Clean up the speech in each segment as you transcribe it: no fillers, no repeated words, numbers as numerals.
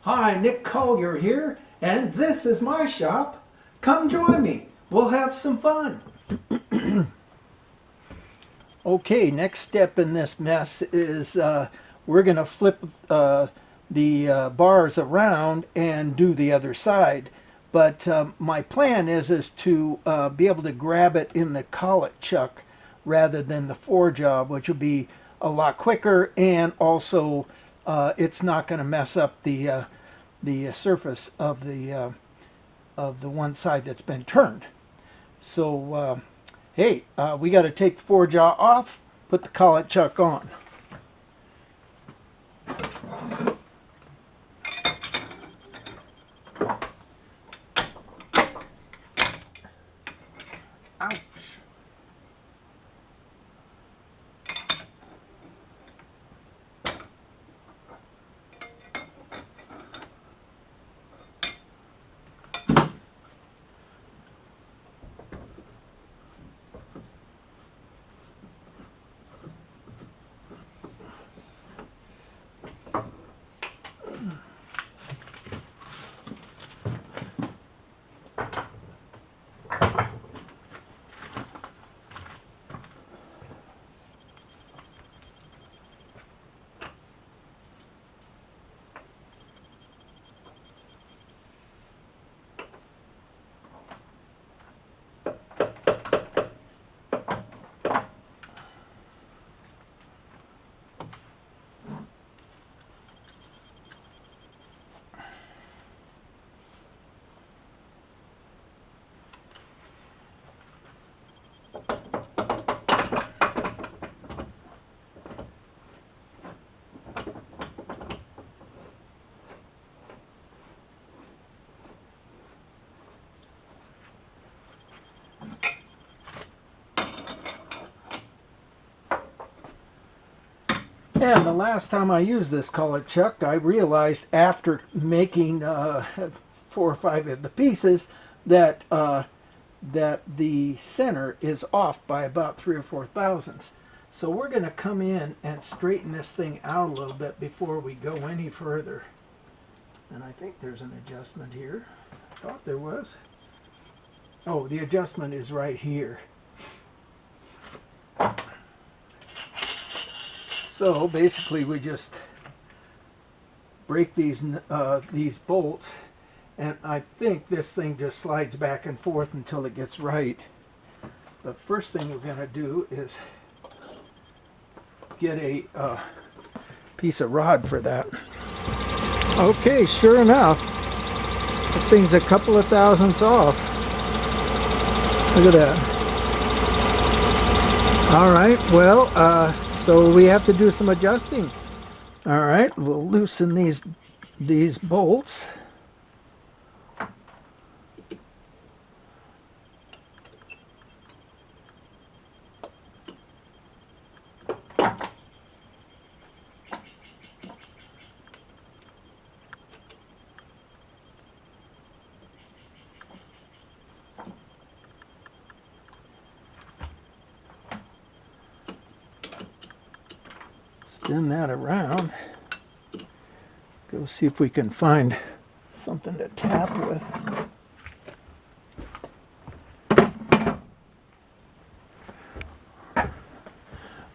Hi, Nick Collier here, and this is my shop. Come join me. We'll have some fun. Okay, next step in this mess is we're going to flip the bars around and do the other side. But my plan is to be able to grab it in the collet chuck rather than the forejaw, which will be a lot quicker, and also it's not going to mess up the surface of the one side that's been turned. So hey, we got to take the forejaw off, put the collet chuck on. Ouch. And the last time I used this collet chuck, I realized after making 4 or 5 of the pieces that that the center is off by about 3 or 4 thousandths. So we're going to come in and straighten this thing out a little bit before we go any further. And I think there's an adjustment here. I thought there was. Oh, the adjustment is right here. So basically we just break these bolts, and I think this thing just slides back and forth until it gets right. The first thing we're going to do is get a piece of rod for that. Okay, sure enough, the thing's a couple of thousandths off. Look at that. All right, well, so we have to do some adjusting. All right, we'll loosen these bolts. Spin that around. Go see if we can find something to tap with.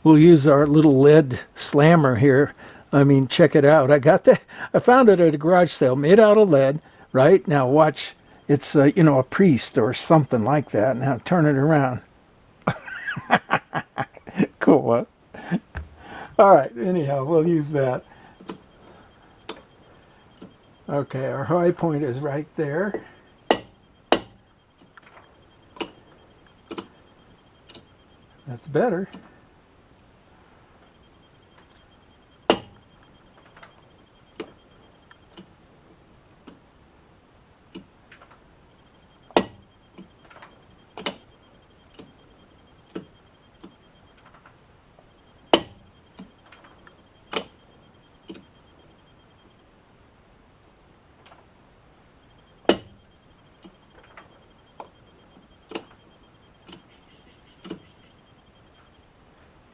We'll use our little lead slammer here. I mean, check it out. I found it at a garage sale, made out of lead, right? Now watch, it's you know, a priest or something like that. Now turn it around. Cool, huh? All right, anyhow, we'll use that. Okay, our high point is right there. That's better.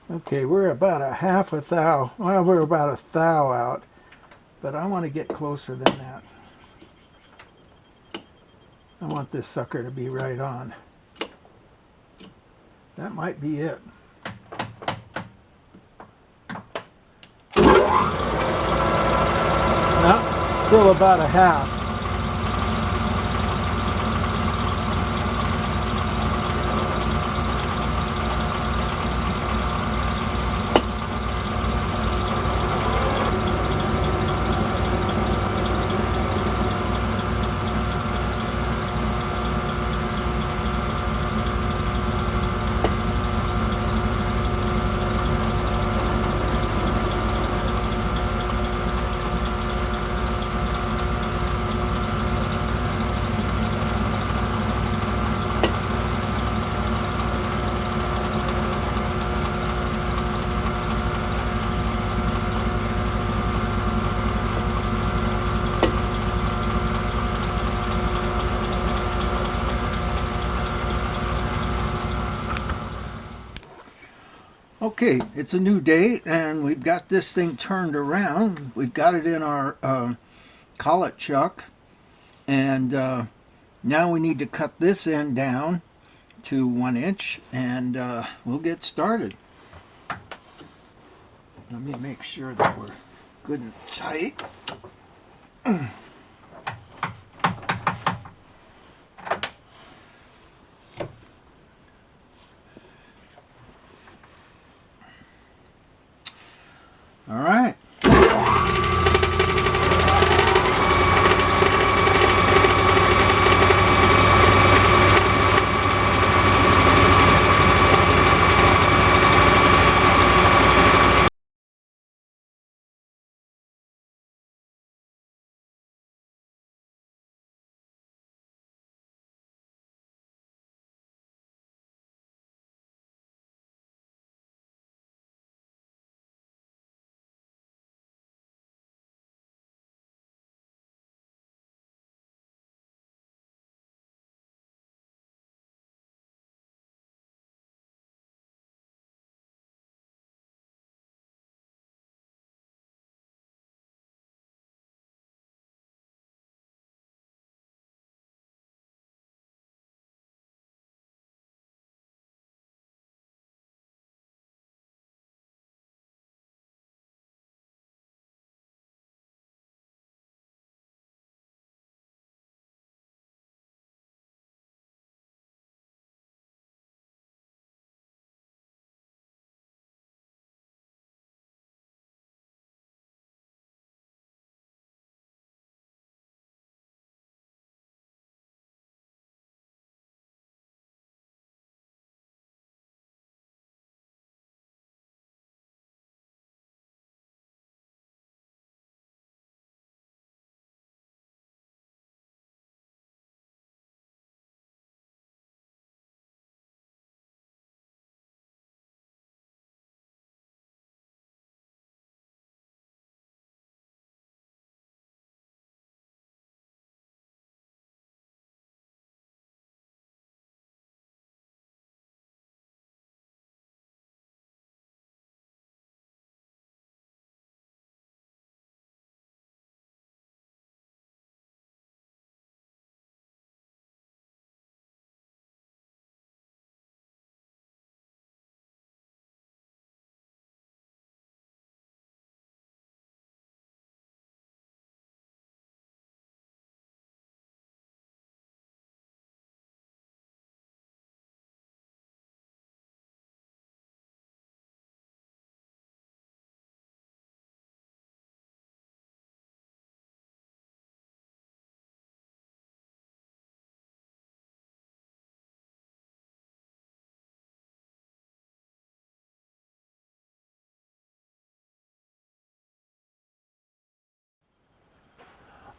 Okay, we're about a half a thou. Well, we're about a thou out. but I want to get closer than that. I want this sucker to be right on. That might be it. No, still about a half. Okay, it's a new day and we've got this thing turned around. We've got it in our collet chuck, and now we need to cut this end down to 1 inch, and we'll get started. Let me make sure that we're good and tight. All right.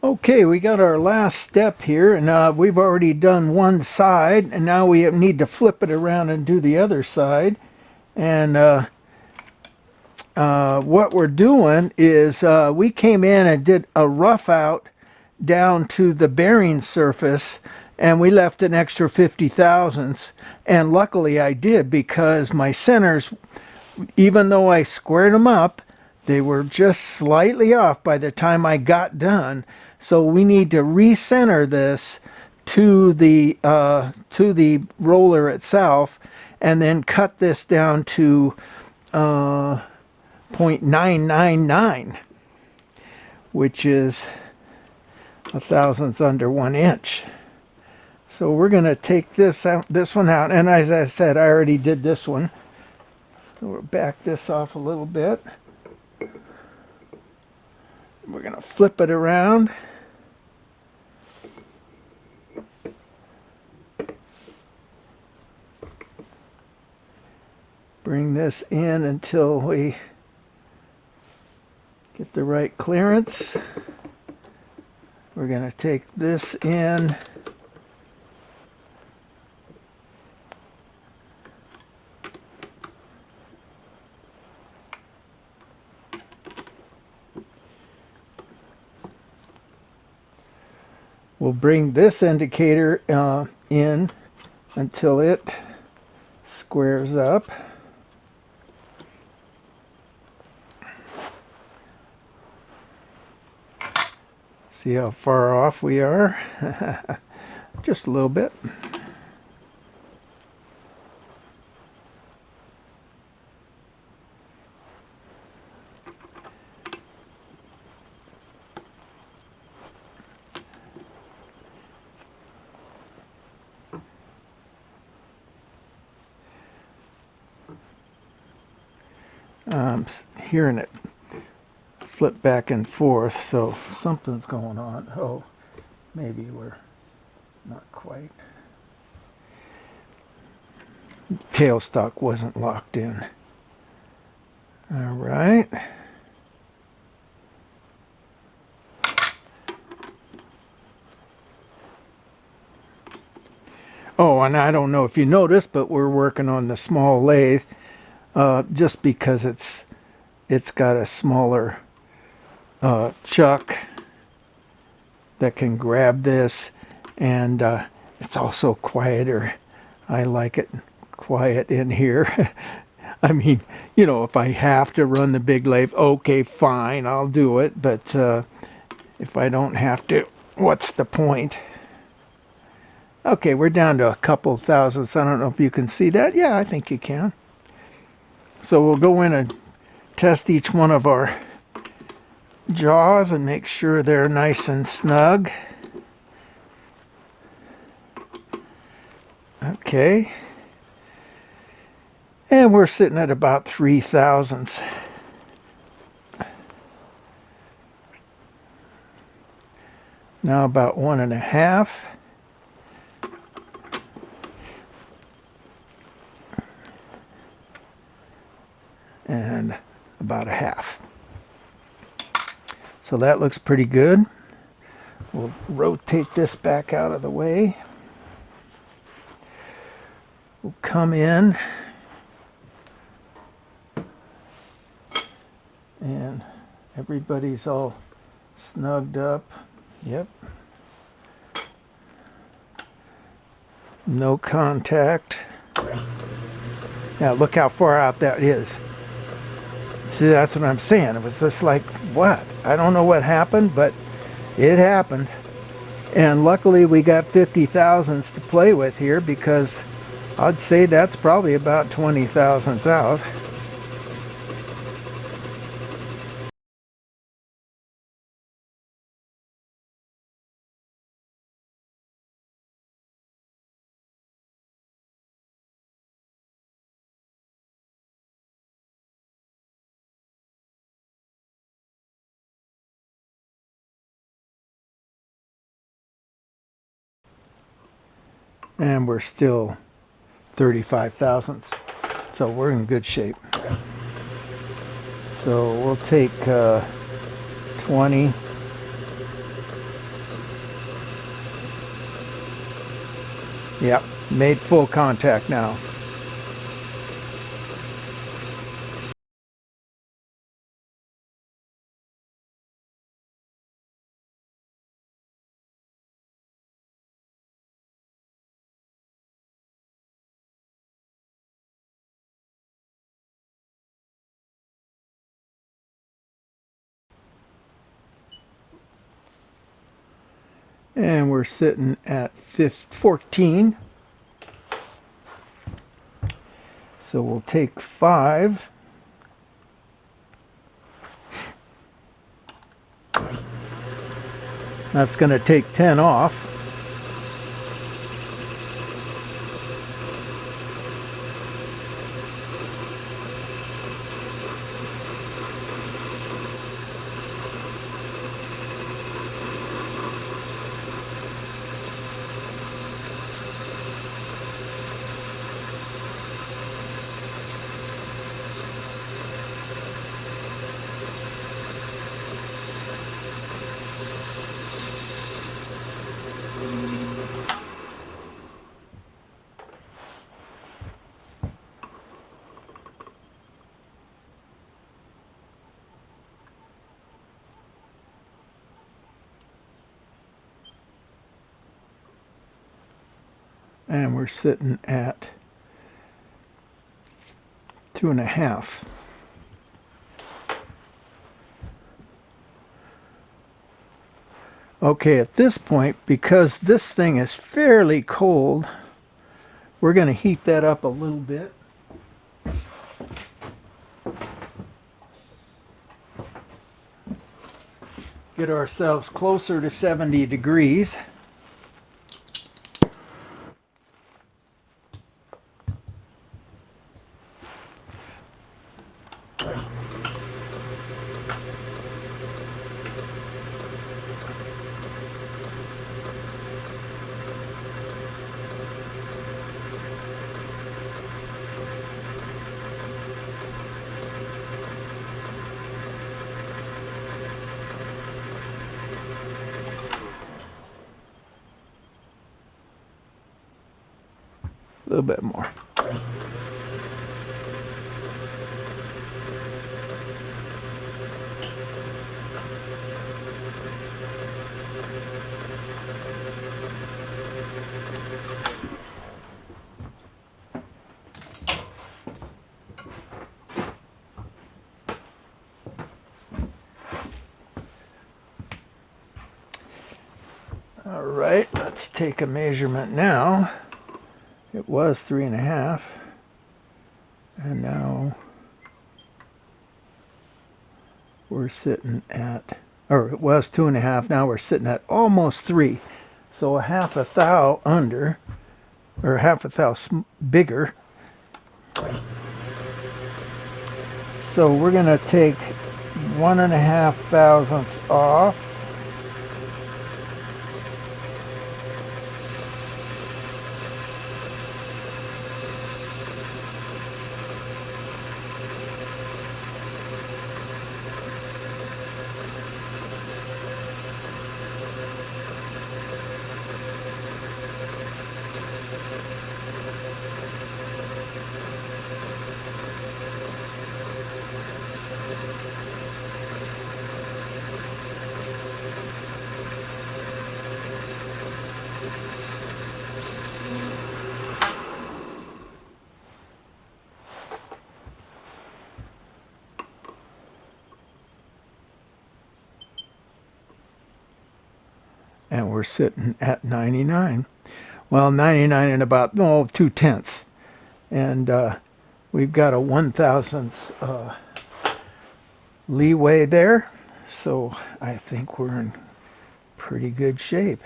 Okay, we got our last step here, and we've already done one side, and now we need to flip it around and do the other side. And what we're doing is we came in and did a rough out down to the bearing surface, and we left an extra 50 thousandths. And luckily I did, because my centers, even though I squared them up, They were just slightly off by the time I got done. So we need to recenter this to the roller itself, and then cut this down to 0.999, which is a thousandths under 1 inch. So we're going to take this one out, and as I said, I already did this one. So we'll back this off a little bit. We're going to flip it around. Bring this in until we get the right clearance. We're going to take this in. We'll bring this indicator in until it squares up. See how far off we are? Just a little bit. I'm hearing it flip back and forth, so something's going on. Oh, maybe we're not quite. Tailstock wasn't locked in. All right. Oh, and I don't know if you noticed, but we're working on the small lathe just because it's got a smaller chuck that can grab this, and it's also quieter. I like it quiet in here. I mean, you know, if I have to run the big lathe, okay, fine, I'll do it. But if I don't have to, what's the point? Okay, we're down to a couple thousandths. I don't know if you can see that. Yeah, I think you can. So we'll go in and test each one of our jaws and make sure they're nice and snug. Okay. And we're sitting at about 3 thousandths. Now about 1.5. And about 1/2. So that looks pretty good. We'll rotate this back out of the way. We'll come in and everybody's all snugged up. Yep. No contact. Now look how far out that is. See, that's what I'm saying. It was just like, what? I don't know what happened, but it happened. And luckily we got 50 thousandths to play with here, because I'd say that's probably about 20 thousandths out. And we're still 35 thousandths. So we're in good shape. So we'll take 20. Yep, made full contact now. And we're sitting at 14. So we'll take 5. That's going to take 10 off. And we're sitting at 2.5. Okay, at this point, because this thing is fairly cold, we're going to heat that up a little bit. Get ourselves closer to 70 degrees. A little bit more. All right, let's take a measurement now. It was 3.5, and now we're sitting at, or it was 2.5, now we're sitting at almost 3. So a half a thou under, or half a thou bigger. So we're going to take 1.5 thousandths off. And we're sitting at 99. Well, 99 and about 2/10. And we've got a 1,000th leeway there. So I think we're in pretty good shape.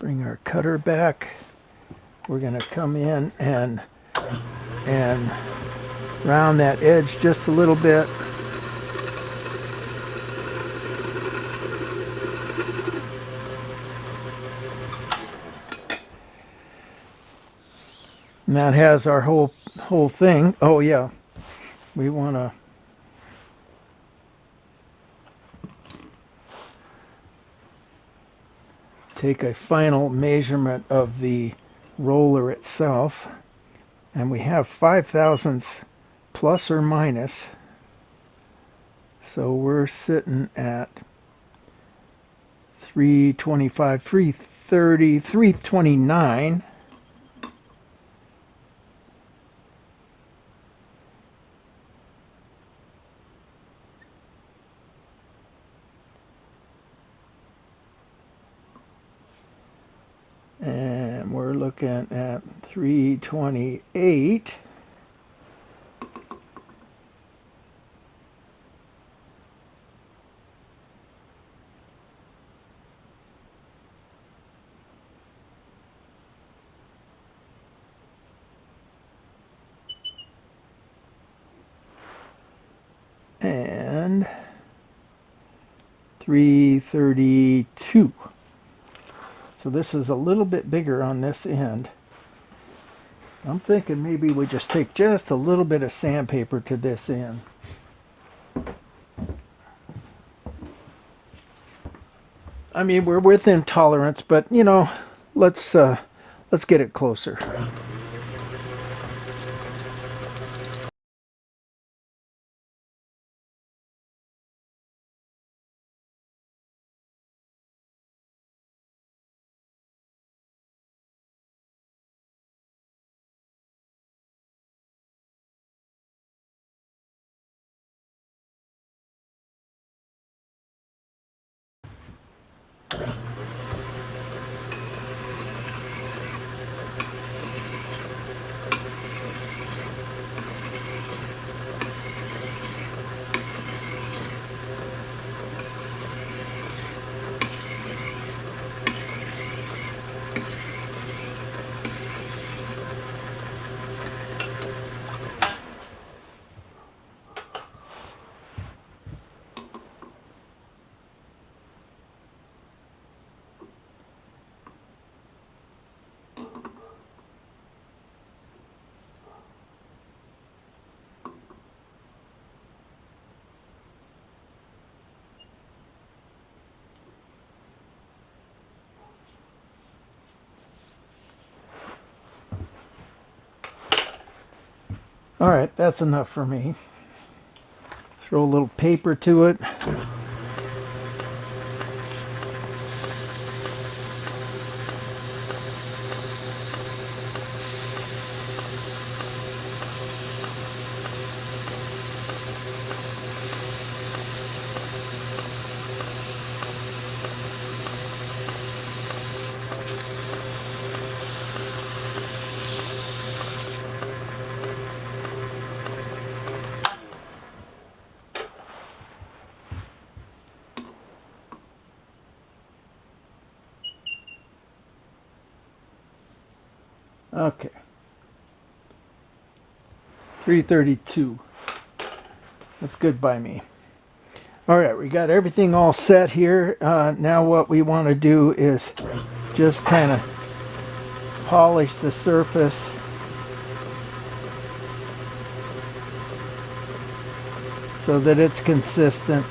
Bring our cutter back. We're going to come in and round that edge just a little bit. And that has our whole thing. Oh yeah, we want to take a final measurement of the roller itself, and we have 5 thousandths plus or minus. So we're sitting at 325, 330, 329. we're looking at 328. And 332. So this is a little bit bigger on this end. I'm thinking maybe we just take just a little bit of sandpaper to this end. I mean, we're within tolerance, but you know, let's get it closer. All right, that's enough for me. Throw a little paper to it. Okay. 332. That's good by me. All right, we got everything all set here. Now what we want to do is just kind of polish the surface. So that it's consistent.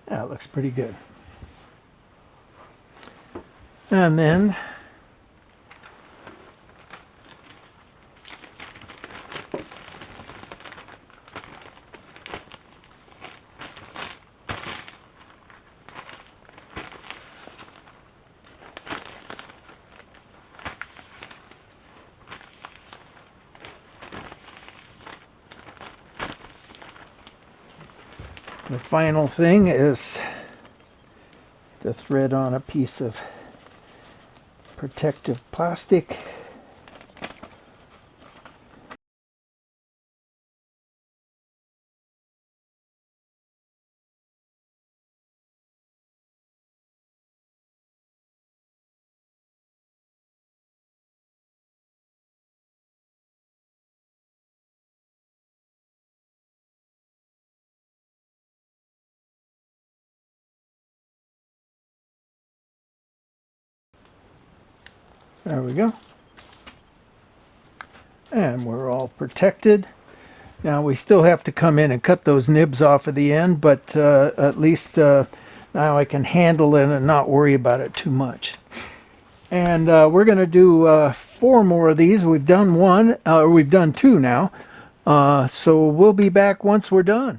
Yeah, it looks pretty good. And then the final thing is to thread on a piece of protective plastic. There we go. And we're all protected. Now we still have to come in and cut those nibs off of the end, but at least now I can handle it and not worry about it too much. And we're going to do 4 more of these. We've done one, we've done 2 now. So we'll be back once we're done.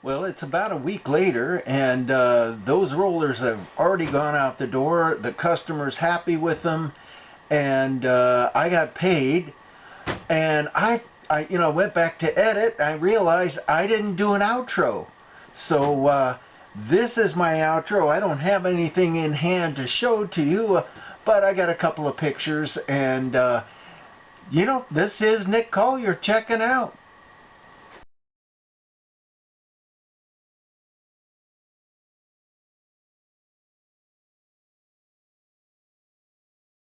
Well, it's about a week later, and those rollers have already gone out the door. The customer's happy with them, and I got paid. And I went back to edit. I realized I didn't do an outro, so this is my outro. I don't have anything in hand to show to you, but I got a couple of pictures, and this is Nick Collier checking out.